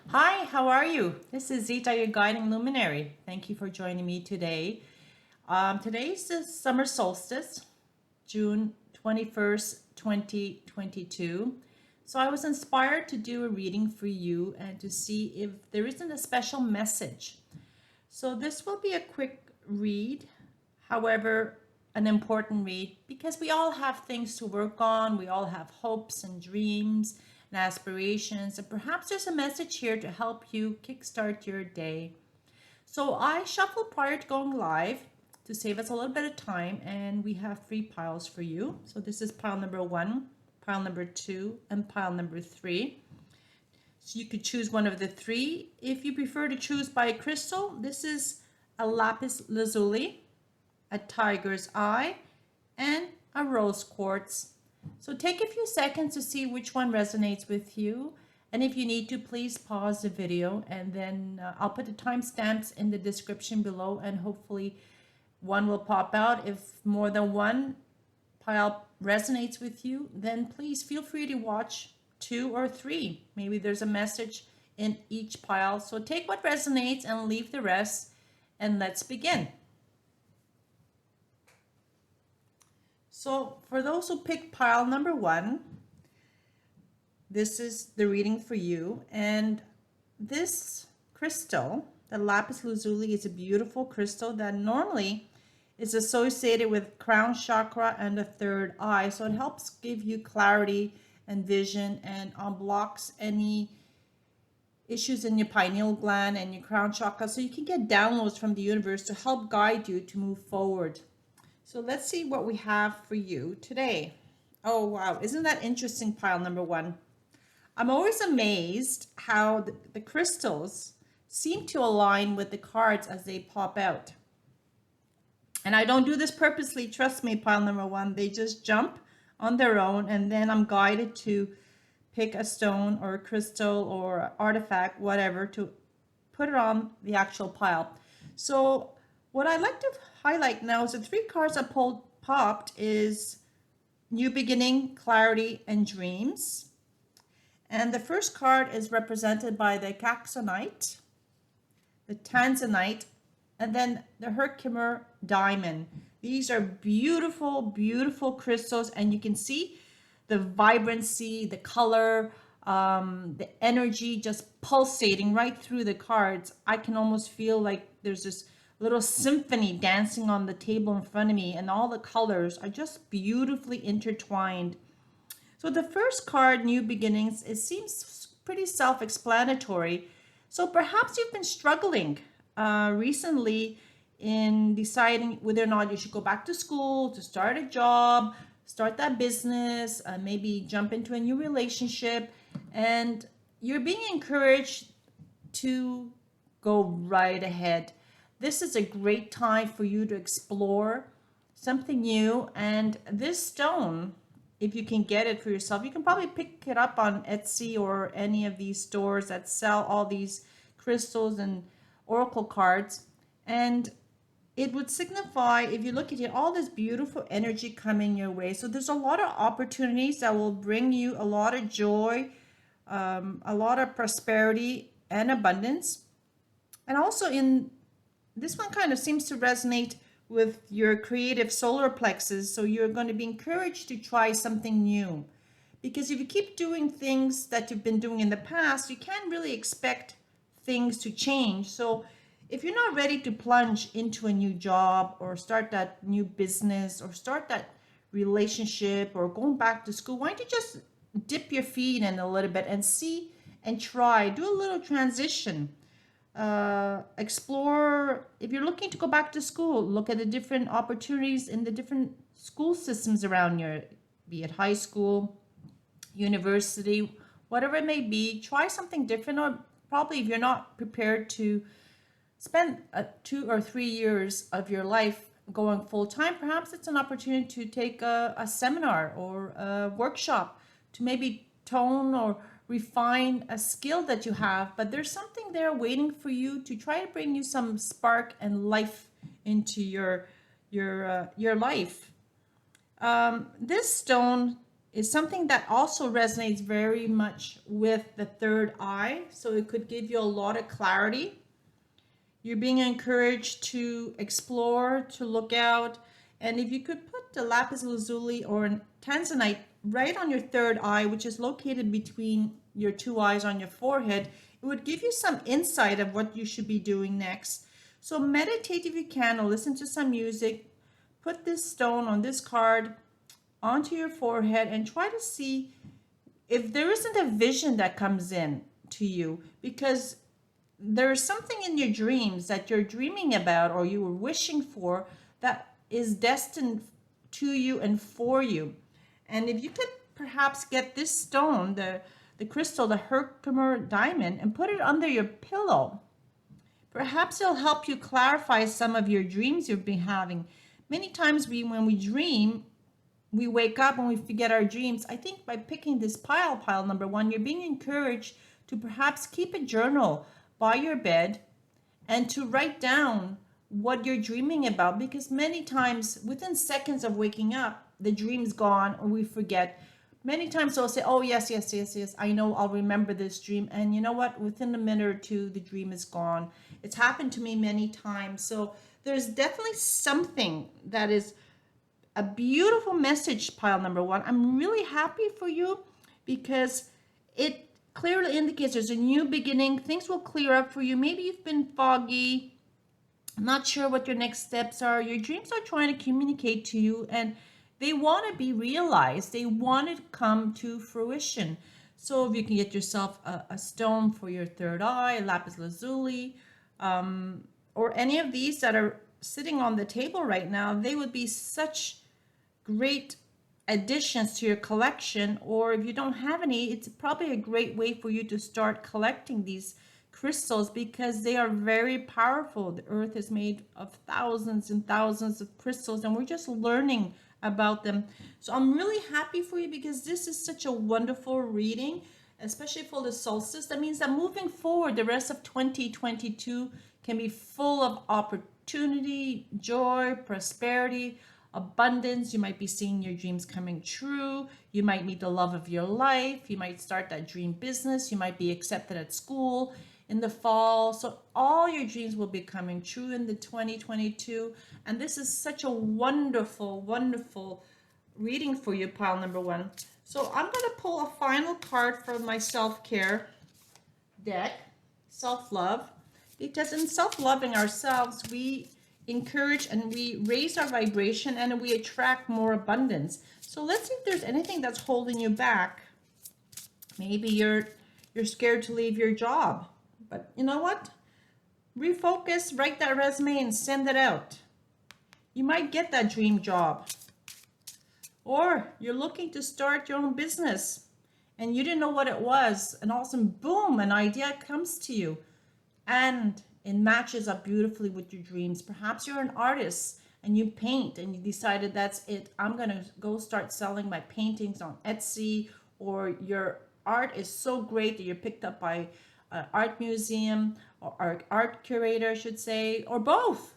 Hi, how are you? This is Zita, your guiding luminary. Thank you for joining me today. Today's the summer solstice, June 21st, 2022. So I was inspired to do a reading for you and to see if there isn't a special message. So this will be a quick read, however, an important read because we all have things to work on. We all have hopes and dreams and aspirations, and perhaps there's a message here to help you kickstart your day. So I shuffled prior to going live to save us a little bit of time, and we have three piles for you. So this is pile number one, pile number two, and pile number three. So you could choose one of the three. If you prefer to choose by crystal, this is a lapis lazuli, a tiger's eye, and a rose quartz. So take a few seconds to see which one resonates with you. And if you need to, please pause the video, and then I'll put the timestamps in the description below, and hopefully one will pop out. If more than one pile resonates with you, then please feel free to watch two or three. Maybe there's a message in each pile. So take what resonates and leave the rest, and let's begin. So for those who picked pile number one, this is the reading for you. And this crystal, the lapis lazuli, is a beautiful crystal that normally is associated with crown chakra and the third eye. So it helps give you clarity and vision, and unblocks any issues in your pineal gland and your crown chakra, so you can get downloads from the universe to help guide you to move forward. So let's see what we have for you today. Oh wow, isn't that interesting, pile number one? I'm always amazed how the crystals seem to align with the cards as they pop out. And I don't do this purposely, trust me, pile number one. They just jump on their own, and then I'm guided to pick a stone or a crystal or artifact, whatever, to put it on the actual pile. So what I'd like to highlight now is the three cards I popped is new beginning, clarity, and dreams. And the first card is represented by the Caxonite, the Tanzanite, and then the Herkimer diamond. These are beautiful, beautiful crystals, and you can see the vibrancy, the color, the energy just pulsating right through the cards. I can almost feel like there's this little symphony dancing on the table in front of me, and all the colors are just beautifully intertwined. So the first card, New Beginnings, it seems pretty self-explanatory. So perhaps you've been struggling recently in deciding whether or not you should go back to school, to start a job, start that business, maybe jump into a new relationship, and you're being encouraged to go right ahead. This is a great time for you to explore something new, and this stone, if you can get it for yourself, you can probably pick it up on Etsy or any of these stores that sell all these crystals and oracle cards. And it would signify, if you look at it, all this beautiful energy coming your way. So there's a lot of opportunities that will bring you a lot of joy, a lot of prosperity and abundance. And also in this one kind of seems to resonate with your creative solar plexus. So you're going to be encouraged to try something new. Because if you keep doing things that you've been doing in the past, you can't really expect things to change. So if you're not ready to plunge into a new job or start that new business or start that relationship or going back to school, why don't you just dip your feet in a little bit and see and try, do a little transition. Explore. If you're looking to go back to school, look at the different opportunities in the different school systems around you, be it high school, university, whatever it may be. Try something different, or probably if you're not prepared to spend 2 or 3 years of your life going full time, perhaps it's an opportunity to take a seminar or a workshop to maybe tone or refine a skill that you have. But there's something there waiting for you to try to bring you some spark and life into your life. This stone is something that also resonates very much with the third eye. So it could give you a lot of clarity. You're being encouraged to explore, to look out. And if you could put the lapis lazuli or tanzanite right on your third eye, which is located between your two eyes on your forehead, it would give you some insight of what you should be doing next. So meditate if you can, or listen to some music. Put this stone on this card onto your forehead and try to see if there isn't a vision that comes in to you, because there's something in your dreams that you're dreaming about or you were wishing for that is destined to you and for you. And if you could perhaps get this stone, the crystal, the Herkimer diamond, and put it under your pillow, perhaps it'll help you clarify some of your dreams you've been having. Many times when we dream, we wake up and we forget our dreams. I think by picking this pile number one, you're being encouraged to perhaps keep a journal by your bed and to write down what you're dreaming about, because many times within seconds of waking up, the dream's gone or we forget. Many times they'll say, oh, yes, I know, I'll remember this dream. And you know what? Within a minute or two, the dream is gone. It's happened to me many times. So there's definitely something that is a beautiful message, pile number one. I'm really happy for you because it clearly indicates there's a new beginning. Things will clear up for you. Maybe you've been foggy, not sure what your next steps are. Your dreams are trying to communicate to you and they want to be realized. They want to come to fruition. So if you can get yourself a stone for your third eye, lapis lazuli, or any of these that are sitting on the table right now, they would be such great additions to your collection. Or if you don't have any, it's probably a great way for you to start collecting these crystals because they are very powerful. The earth is made of thousands and thousands of crystals and we're just learning about them. So I'm really happy for you because this is such a wonderful reading, especially for the solstice. That means that moving forward, the rest of 2022 can be full of opportunity, joy, prosperity, abundance. You might be seeing your dreams coming true. You might meet the love of your life. You might start that dream business. You might be accepted at school in the fall. So all your dreams will be coming true in the 2022. And this is such a wonderful, wonderful reading for you, pile number one. So I'm going to pull a final card from my self-care deck, self-love, because in self-loving ourselves, we encourage and we raise our vibration and we attract more abundance. So let's see if there's anything that's holding you back. Maybe you're scared to leave your job, but you know what? Refocus, write that resume and send it out. You might get that dream job. Or you're looking to start your own business and you didn't know what it was, and all of a sudden, boom, an idea comes to you and it matches up beautifully with your dreams. Perhaps you're an artist and you paint and you decided that's it. I'm going to go start selling my paintings on Etsy, or your art is so great that you're picked up by an art museum or art curator, I should say, or both.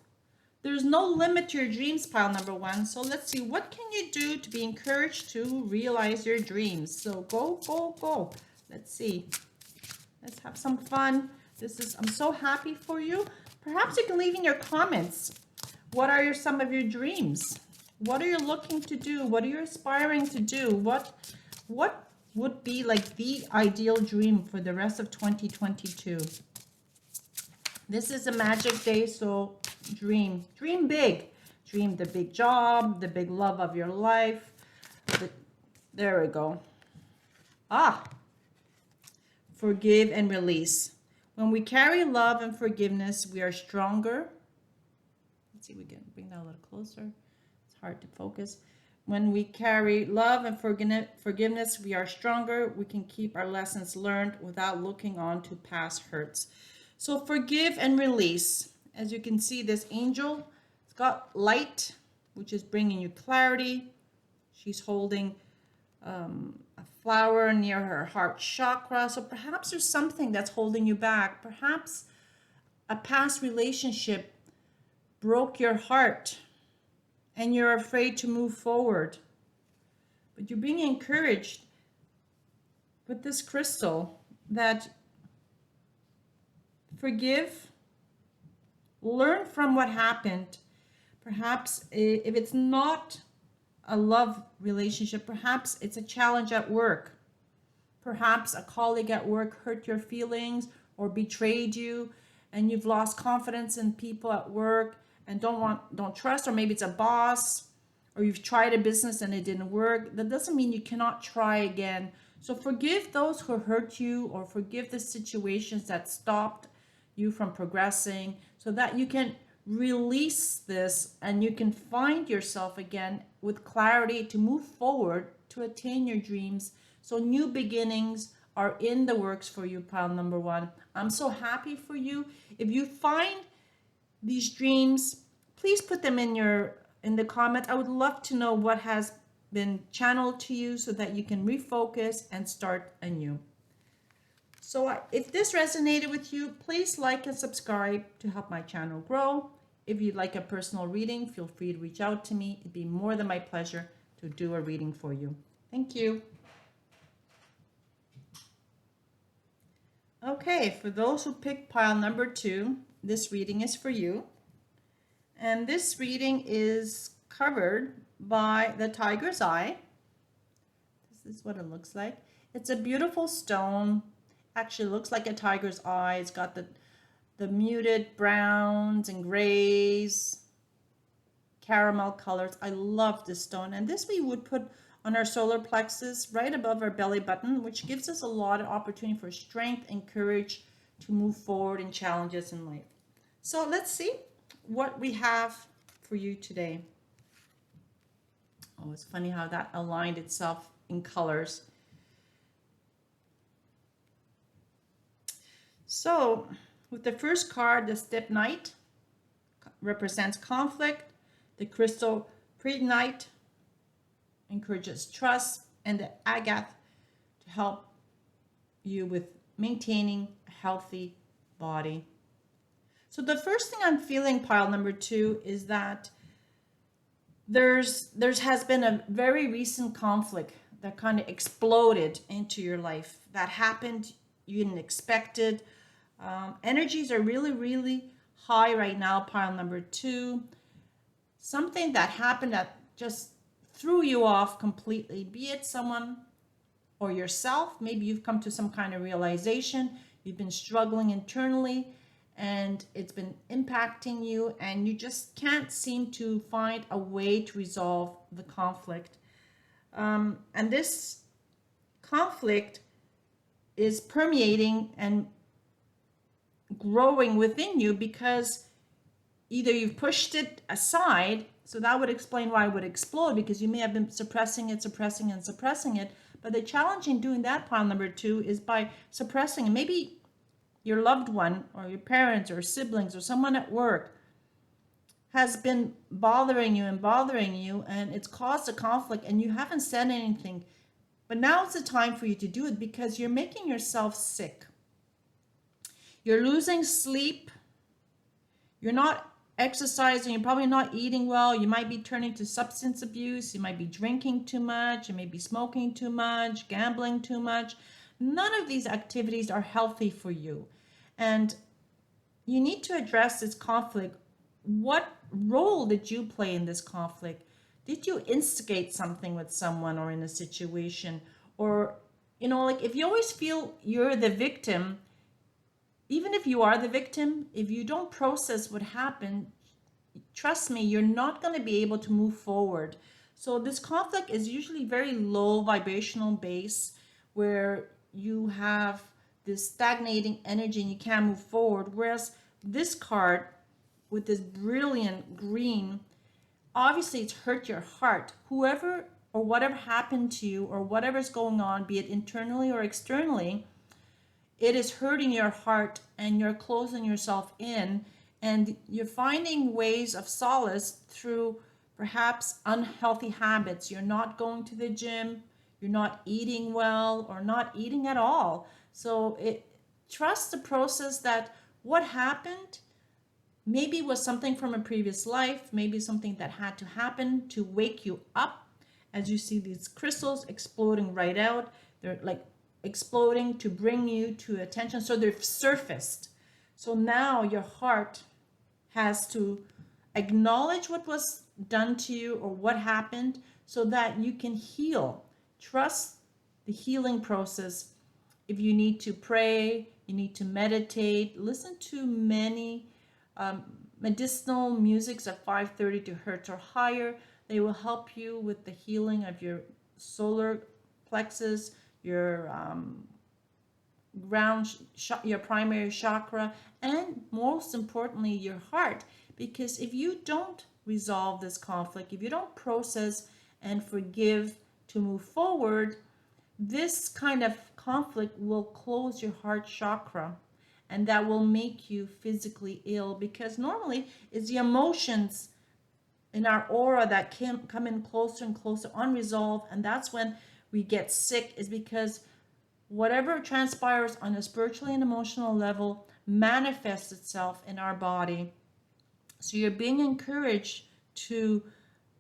There's no limit to your dreams, pile number one. So let's see, what can you do to be encouraged to realize your dreams? So go, go, go. Let's see. Let's have some fun. I'm so happy for you. Perhaps you can leave in your comments. What are some of your dreams? What are you looking to do? What are you aspiring to do? What would be like the ideal dream for the rest of 2022? This is a magic day, so dream big. Dream the big job, the big love of your life. There we go. Forgive and release. When we carry love and forgiveness, we are stronger. Let's see if we can bring that a little closer. It's hard to focus. When we carry love and forgiveness, we are stronger. We can keep our lessons learned without looking on to past hurts. So forgive and release. As you can see, this angel, it's got light, which is bringing you clarity. She's holding a flower near her heart chakra. So perhaps there's something that's holding you back. Perhaps a past relationship broke your heart and you're afraid to move forward. but you're being encouraged with this crystal that forgive, learn from what happened. Perhaps if it's not a love relationship, perhaps it's a challenge at work. Perhaps a colleague at work hurt your feelings or betrayed you, and you've lost confidence in people at work and don't trust, or maybe it's a boss, or you've tried a business and it didn't work. That doesn't mean you cannot try again. So forgive those who hurt you, or forgive the situations that stopped you from progressing, so that you can release this and you can find yourself again with clarity to move forward to attain your dreams. So new beginnings are in the works for you, pile number one. I'm so happy for you. If you find these dreams, please put them in the comments. I would love to know what has been channeled to you so that you can refocus and start anew. So if this resonated with you, please like and subscribe to help my channel grow. If you'd like a personal reading, feel free to reach out to me. It'd be more than my pleasure to do a reading for you. Thank you. Okay, for those who picked pile number 2, this reading is for you. And this reading is covered by the tiger's eye. This is what it looks like. It's a beautiful stone. Actually looks like a tiger's eye. It's got the muted browns and grays, caramel colors. I love this stone. And this we would put on our solar plexus right above our belly button, which gives us a lot of opportunity for strength and courage to move forward in challenges in life. So let's see what we have for you today. Oh, it's funny how that aligned itself in colors. So with the first card, the Step Knight represents conflict. The crystal Pregnite encourages trust, and the Agate to help you with maintaining a healthy body. So the first thing I'm feeling, pile number 2, is that there has been a very recent conflict that kind of exploded into your life. That happened, you didn't expect it. Energies are really, really high right now, pile number 2. Something that happened that just threw you off completely, be it someone or yourself. Maybe you've come to some kind of realization, you've been struggling internally and it's been impacting you, and you just can't seem to find a way to resolve the conflict. And this conflict is permeating and growing within you because either you've pushed it aside, so that would explain why it would explode, because you may have been suppressing it. But the challenge in doing that, pile number 2, is by suppressing. Maybe your loved one or your parents or siblings or someone at work has been bothering you, and it's caused a conflict and you haven't said anything. But now's the time for you to do it, because you're making yourself sick. You're losing sleep. You're not exercising. You're probably not eating well. You might be turning to substance abuse. You might be drinking too much. You may be smoking too much, gambling too much. None of these activities are healthy for you. And you need to address this conflict. What role did you play in this conflict? Did you instigate something with someone or in a situation? Or, like if you always feel you're the victim, even if you are the victim, if you don't process what happened, trust me, you're not going to be able to move forward. So this conflict is usually very low vibrational base, where you have this stagnating energy and you can't move forward. Whereas this card with this brilliant green, obviously it's hurt your heart. Whoever or whatever happened to you, or whatever's going on, be it internally or externally, it is hurting your heart and you're closing yourself in, and you're finding ways of solace through perhaps unhealthy habits. You're not going to the gym, you're not eating well, or not eating at all. So trust the process that what happened maybe was something from a previous life, maybe something that had to happen to wake you up as you see these crystals exploding right out. They're like exploding to bring you to attention. So they've surfaced. So now your heart has to acknowledge what was done to you or what happened so that you can heal. Trust the healing process. If you need to pray, you need to meditate, listen to many medicinal musics at 530 to hertz or higher. They will help you with the healing of your solar plexus, your your primary chakra, and most importantly, your heart. Because if you don't resolve this conflict, if you don't process and forgive to move forward, this kind of conflict will close your heart chakra, and that will make you physically ill, because normally it's the emotions in our aura that can come in closer and closer unresolved, and that's when we get sick, is because whatever transpires on a spiritually and emotional level manifests itself in our body. So you're being encouraged to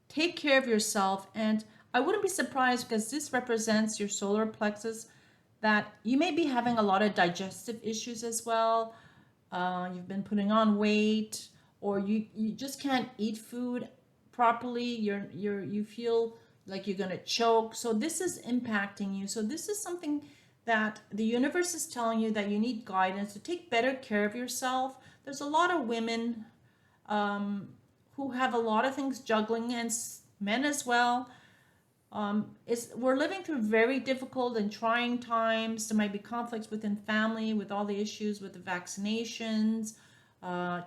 take care of yourself. And I wouldn't be surprised, because this represents your solar plexus, that you may be having a lot of digestive issues as well. You've been putting on weight, or you just can't eat food properly. You feel like you're gonna choke. So this is impacting you. So this is something that the universe is telling you, that you need guidance to take better care of yourself. There's a lot of women who have a lot of things juggling, and men as well. We're living through very difficult and trying times. There might be conflicts within family with all the issues with the vaccinations.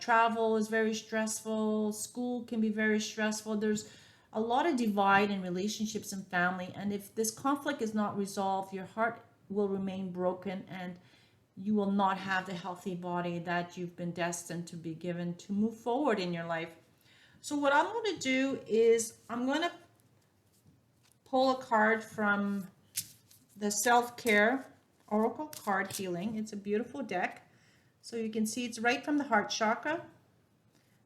Travel is very stressful. School can be very stressful. There's a lot of divide in relationships and family. And if this conflict is not resolved, your heart will remain broken, and you will not have the healthy body that you've been destined to be given to move forward in your life. So what I'm going to do is I'm going to pull a card from the Self-Care Oracle Card Healing. It's a beautiful deck. So you can see it's right from the heart chakra.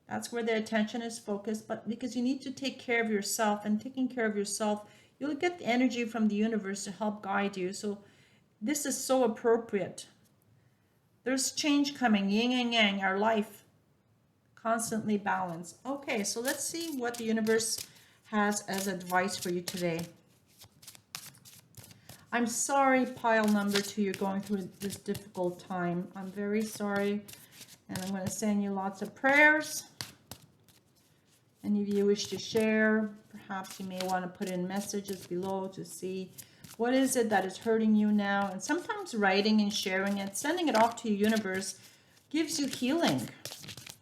That's where the attention is focused. But because you need to take care of yourself, and taking care of yourself, you'll get the energy from the universe to help guide you. So this is so appropriate. There's change coming, yin and yang, our life constantly balanced. Okay, so let's see what the universe has as advice for you today. I'm sorry, pile number 2, you're going through this difficult time. I'm very sorry, and I'm going to send you lots of prayers. Any of you wish to share, perhaps you may want to put in messages below to see what is it that is hurting you now. And sometimes writing and sharing it, sending it off to your universe, gives you healing.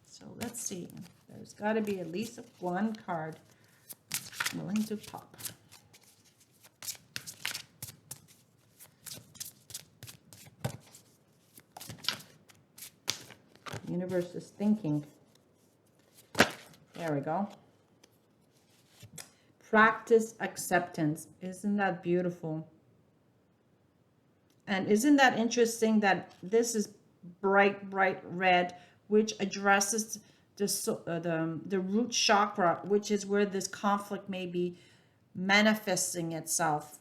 So let's see. There's got to be at least one card willing to pop. The universe is thinking. There we go. Practice acceptance. Isn't that beautiful? And isn't that interesting that this is bright red, which addresses the root chakra, which is where this conflict may be manifesting itself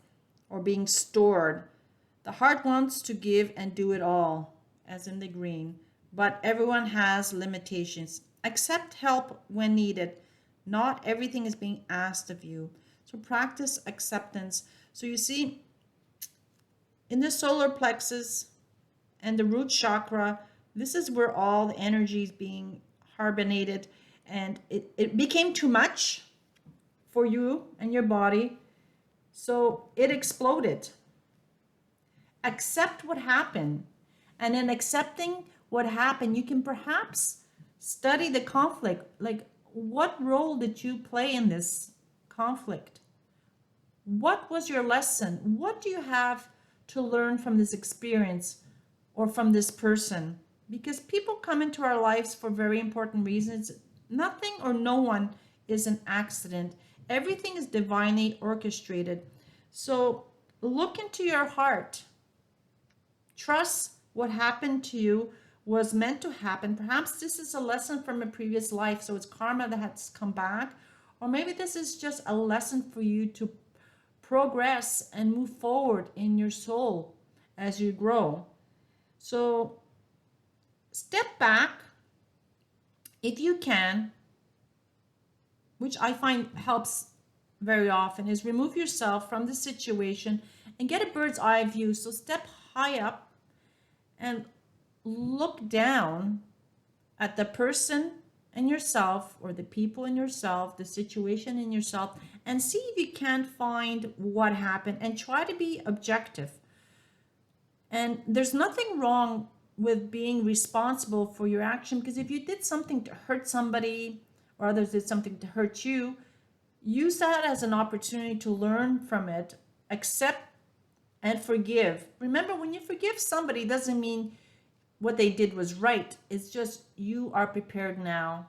or being stored. The heart wants to give and do it all, as in the green, but everyone has limitations. Accept help when needed. Not everything is being asked of you. So practice acceptance. So you see, in the solar plexus and the root chakra, this is where all the energy is being hibernated, and it became too much for you and your body, so it exploded. Accept what happened, and in accepting what happened, you can perhaps study the conflict. Like, what role did you play in this conflict? What was your lesson? What do you have to learn from this experience or from this person? Because people come into our lives for very important reasons. Nothing or no one is an accident. Everything is divinely orchestrated. So look into your heart. Trust what happened to you was meant to happen. Perhaps this is a lesson from a previous life, so it's karma that has come back. Or maybe this is just a lesson for you to progress and move forward in your soul as you grow. So step back if you can, which I find helps very often, is remove yourself from the situation and get a bird's eye view. So step high up and look down at the person and yourself, or the people in yourself, the situation in yourself, and see if you can't find what happened, and try to be objective. And there's nothing wrong with being responsible for your action, because if you did something to hurt somebody or others did something to hurt you, use that as an opportunity to learn from it, accept and forgive. Remember, when you forgive somebody, it doesn't mean what they did was right. It's just you are prepared now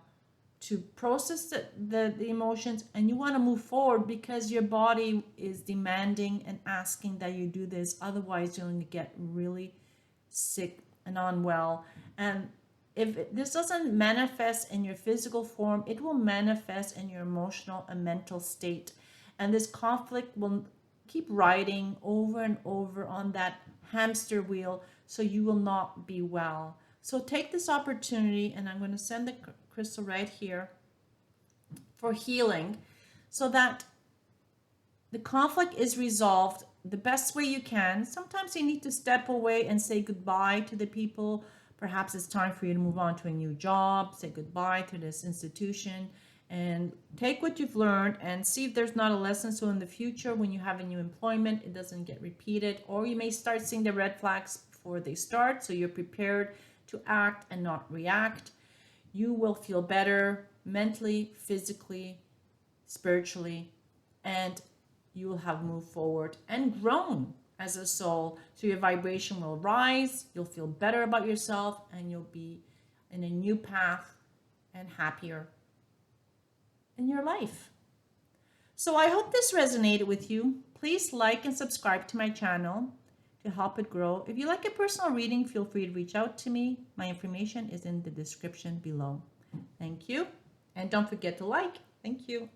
to process the emotions, and you want to move forward because your body is demanding and asking that you do this. Otherwise, you're going to get really sick and unwell. And if this doesn't manifest in your physical form, it will manifest in your emotional and mental state. And this conflict will keep riding over and over on that hamster wheel, so you will not be well. So take this opportunity, and I'm going to send the crystal right here for healing, so that the conflict is resolved the best way you can. Sometimes you need to step away and say goodbye to the people. Perhaps it's time for you to move on to a new job, say goodbye to this institution, and take what you've learned and see if there's not a lesson, so in the future when you have a new employment, it doesn't get repeated. Or you may start seeing the red flags before they start, so you're prepared to act and not react. You will feel better mentally, physically, spiritually, and you will have moved forward and grown as a soul. So your vibration will rise, you'll feel better about yourself, and you'll be in a new path and happier in your life. So I hope this resonated with you. Please like and subscribe to my channel to help it grow. If you like a personal reading, feel free to reach out to me. My information is in the description below. Thank you. And don't forget to like. Thank you.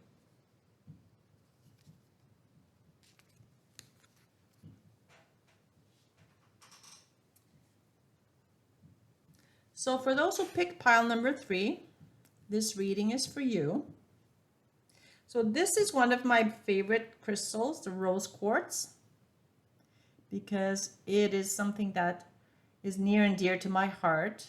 So for those who picked pile number 3, this reading is for you. So this is one of my favorite crystals, the rose quartz, because it is something that is near and dear to my heart.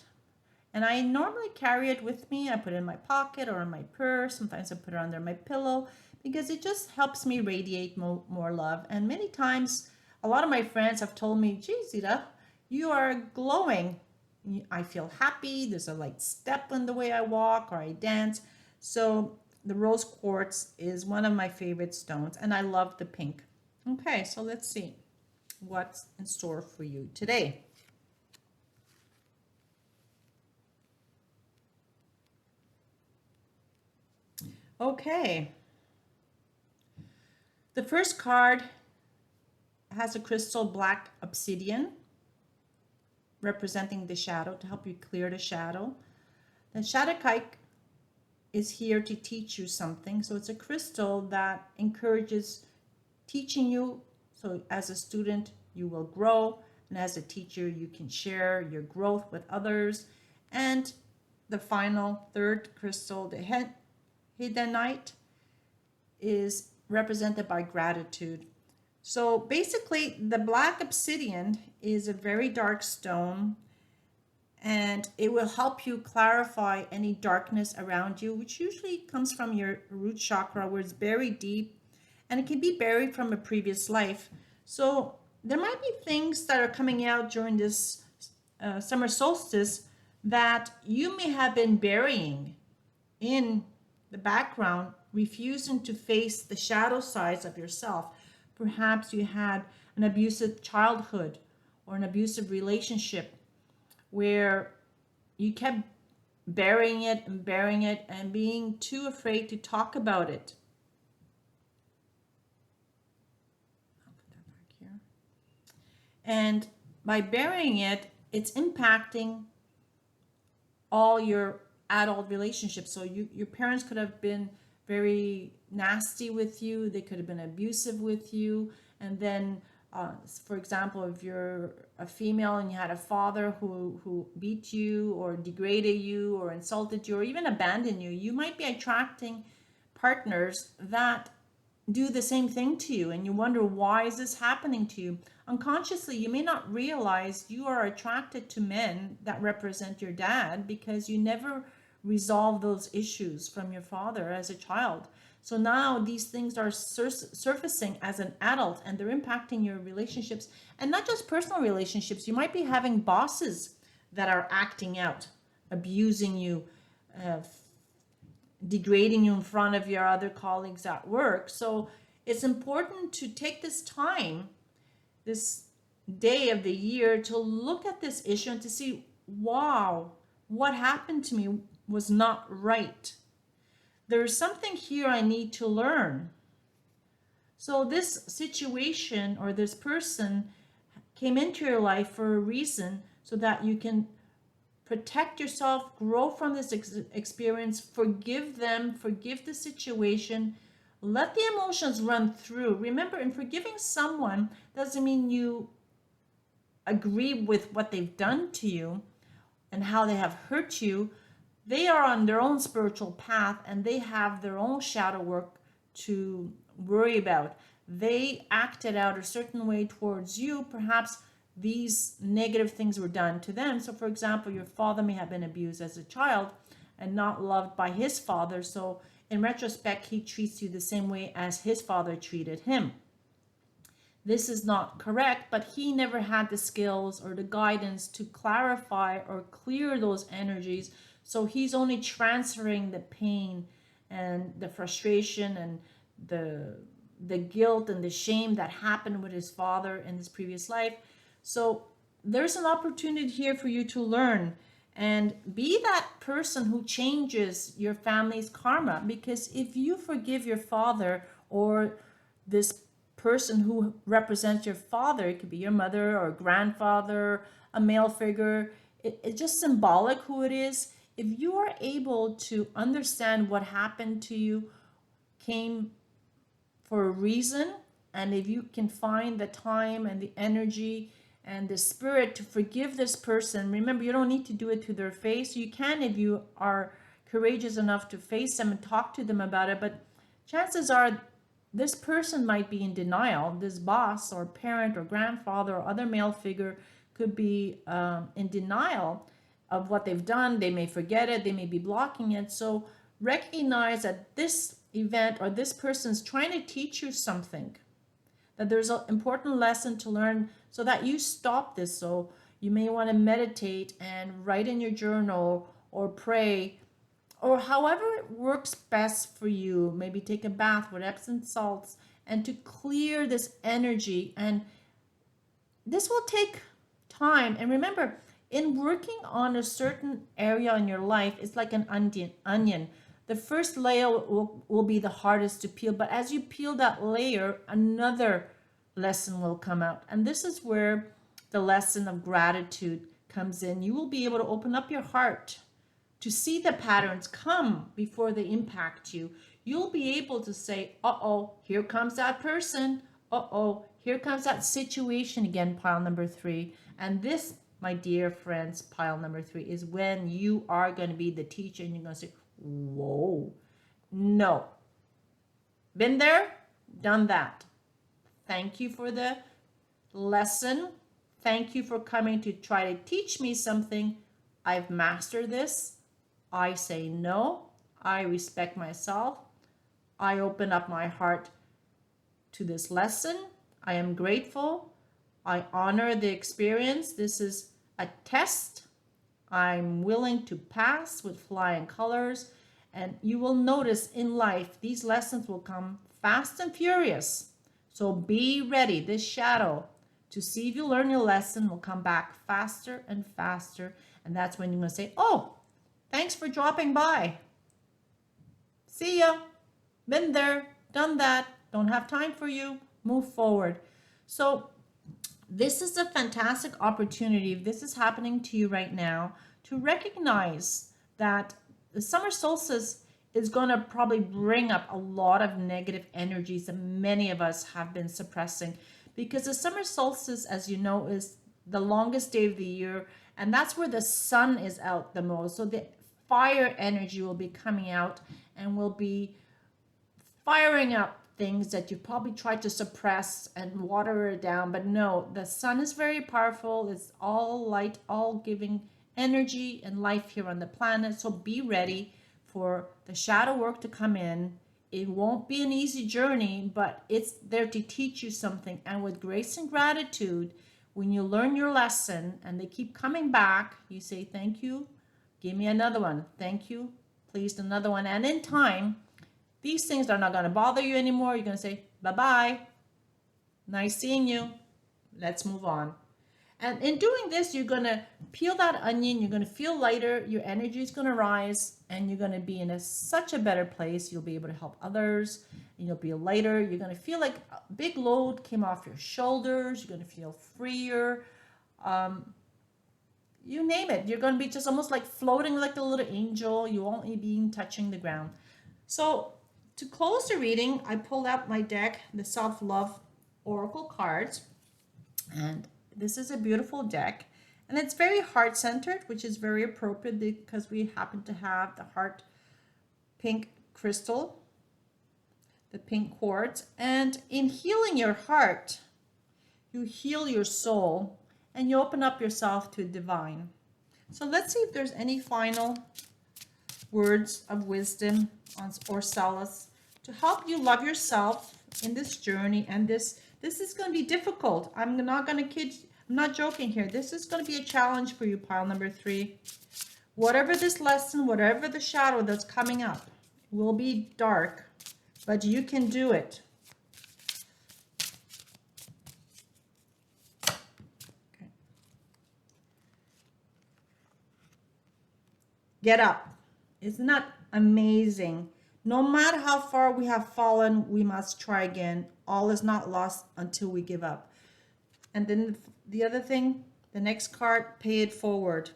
And I normally carry it with me. I put it in my pocket or in my purse. Sometimes I put it under my pillow because it just helps me radiate more love. And many times, a lot of my friends have told me, "Gee, Zita, you are glowing. I feel happy. There's a light step in the way I walk or I dance." So the rose quartz is one of my favorite stones, and I love the pink. Okay, so let's see what's in store for you today. Okay. The first card has a crystal black obsidian representing the shadow, to help you clear the shadow. The shadow kite is here to teach you something. So it's a crystal that encourages teaching you. So as a student, you will grow. And as a teacher, you can share your growth with others. And the final third crystal, the Hidenite, is represented by gratitude. So basically, the black obsidian is a very dark stone, and it will help you clarify any darkness around you, which usually comes from your root chakra, where it's buried deep, and it can be buried from a previous life. So there might be things that are coming out during this summer solstice that you may have been burying in the background, refusing to face the shadow sides of yourself. Perhaps you had an abusive childhood or an abusive relationship where you kept burying it and being too afraid to talk about it. I'll put that back here. And by burying it, it's impacting all your adult relationships. So your parents could have been very nasty with you. They could have been abusive with you. And then, for example, if you're a female and you had a father who beat you or degraded you or insulted you or even abandoned you, you might be attracting partners that do the same thing to you, and you wonder, why is this happening to you? Unconsciously, you may not realize you are attracted to men that represent your dad because you never resolve those issues from your father as a child. So now these things are surfacing as an adult, and they're impacting your relationships, and not just personal relationships. You might be having bosses that are acting out, abusing you, degrading you in front of your other colleagues at work. So it's important to take this time, this day of the year, to look at this issue and to see, wow, what happened to me was not right. There's something here I need to learn. So this situation or this person came into your life for a reason, so that you can protect yourself, grow from this experience, forgive them, forgive the situation, let the emotions run through. Remember, in forgiving someone doesn't mean you agree with what they've done to you and how they have hurt you. They are on their own spiritual path, and they have their own shadow work to worry about. They acted out a certain way towards you. Perhaps these negative things were done to them. So for example, your father may have been abused as a child and not loved by his father. So in retrospect, he treats you the same way as his father treated him. This is not correct, but he never had the skills or the guidance to clarify or clear those energies. So he's only transferring the pain and the frustration and the guilt and the shame that happened with his father in his previous life. So there's an opportunity here for you to learn and be that person who changes your family's karma. Because if you forgive your father or this person who represents your father, it could be your mother or grandfather, a male figure, it's just symbolic who it is. If you are able to understand what happened to you came for a reason, and if you can find the time and the energy and the spirit to forgive this person, remember, you don't need to do it to their face. You can if you are courageous enough to face them and talk to them about it, but chances are this person might be in denial. This boss or parent or grandfather or other male figure could be in denial of what they've done. They may forget it, they may be blocking it. So recognize that this event or this person's trying to teach you something, that there's an important lesson to learn, so that you stop this. So you may want to meditate and write in your journal or pray, or however it works best for you. Maybe take a bath with Epsom salts and to clear this energy. And this will take time. And remember, in working on a certain area in your life, it's like an onion. The first layer will be the hardest to peel, but as you peel that layer, another lesson will come out. And this is where the lesson of gratitude comes in. You will be able to open up your heart to see the patterns come before they impact you. You'll be able to say, uh-oh, here comes that person. Uh-oh, here comes that situation again, pile number 3. And this, my dear friends, pile number 3, is when you are going to be the teacher and you're going to say, whoa, no. Been there, done that. Thank you for the lesson. Thank you for coming to try to teach me something. I've mastered this. I say no. I respect myself. I open up my heart to this lesson. I am grateful. I honor the experience. This is a test. I'm willing to pass with flying colors. And you will notice in life, these lessons will come fast and furious. So be ready. This shadow, to see if you learn your lesson, will come back faster and faster. And that's when you're going to say, oh, thanks for dropping by. See ya. Been there, done that. Don't have time for you. Move forward. So this is a fantastic opportunity, if this is happening to you right now, to recognize that the summer solstice is going to probably bring up a lot of negative energies that many of us have been suppressing, because the summer solstice, as you know, is the longest day of the year, and that's where the sun is out the most. So the fire energy will be coming out and will be firing up things that you probably tried to suppress and water it down. But no, the sun is very powerful. It's all light, all giving energy and life here on the planet. So be ready for the shadow work to come in. It won't be an easy journey, but it's there to teach you something. And with grace and gratitude, when you learn your lesson and they keep coming back, you say, thank you, give me another one. Thank you, please, another one. And in time, these things are not going to bother you anymore. You're going to say, bye-bye. Nice seeing you. Let's move on. And in doing this, you're going to peel that onion. You're going to feel lighter. Your energy is going to rise, and you're going to be in such a better place. You'll be able to help others, and you'll be lighter. You're going to feel like a big load came off your shoulders. You're going to feel freer. You name it. You're going to be just almost like floating like a little angel. You won't be touching the ground. So to close the reading, I pulled out my deck, the Self-Love Oracle cards, and this is a beautiful deck, and it's very heart-centered, which is very appropriate because we happen to have the heart pink crystal, the pink quartz, and in healing your heart, you heal your soul, and you open up yourself to divine. So let's see if there's any final words of wisdom or solace to help you love yourself in this journey. And this is going to be difficult. I'm not going to kid you. I'm not joking here. This is going to be a challenge for you, pile number 3. Whatever this lesson, whatever the shadow that's coming up, will be dark, but you can do it. Okay. Get up. Isn't that amazing? No matter how far we have fallen, we must try again. All is not lost until we give up. And then the other thing, the next card, pay it forward.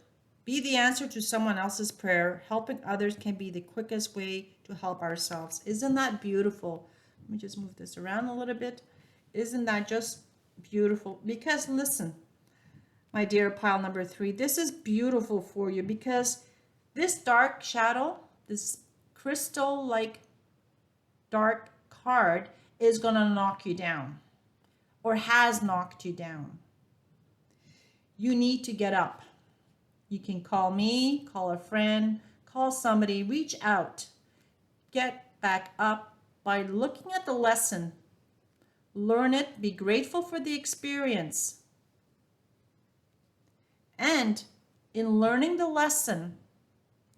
Be the answer to someone else's prayer. Helping others can be the quickest way to help ourselves. Isn't that beautiful? Let me just move this around a little bit. Isn't that just beautiful? Because listen, my dear pile number 3, this is beautiful for you, because this dark shadow, this crystal-like dark card is going to knock you down, or has knocked you down. You need to get up. You can call me, call a friend, call somebody, reach out. Get back up by looking at the lesson. Learn it, be grateful for the experience. And in learning the lesson,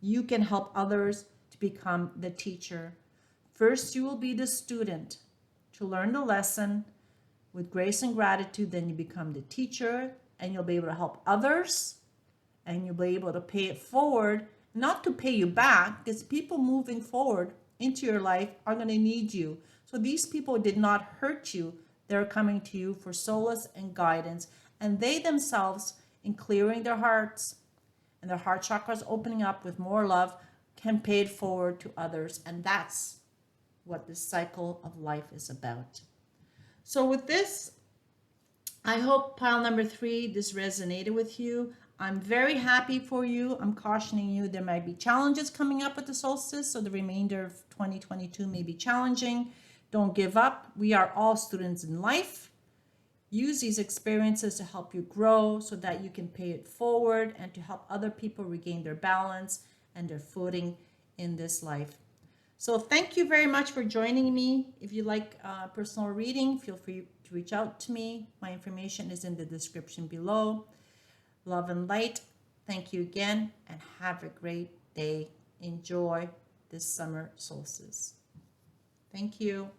you can help others to become the teacher. First, you will be the student to learn the lesson with grace and gratitude. Then you become the teacher, and you'll be able to help others, and you'll be able to pay it forward, not to pay you back, because people moving forward into your life are going to need you. So these people did not hurt you. They're coming to you for solace and guidance, and they themselves, in clearing their hearts and their heart chakras opening up with more love, can pay it forward to others. And that's what this cycle of life is about. So with this, I hope pile number 3, this resonated with you. I'm very happy for you. I'm cautioning you, there might be challenges coming up with the solstice, so the remainder of 2022 may be challenging. Don't give up. We are all students in life. Use these experiences to help you grow so that you can pay it forward and to help other people regain their balance and their footing in this life. So thank you very much for joining me. If you like personal reading, feel free to reach out to me. My information is in the description below. Love and light. Thank you again, and have a great day. Enjoy this summer solstice. Thank you.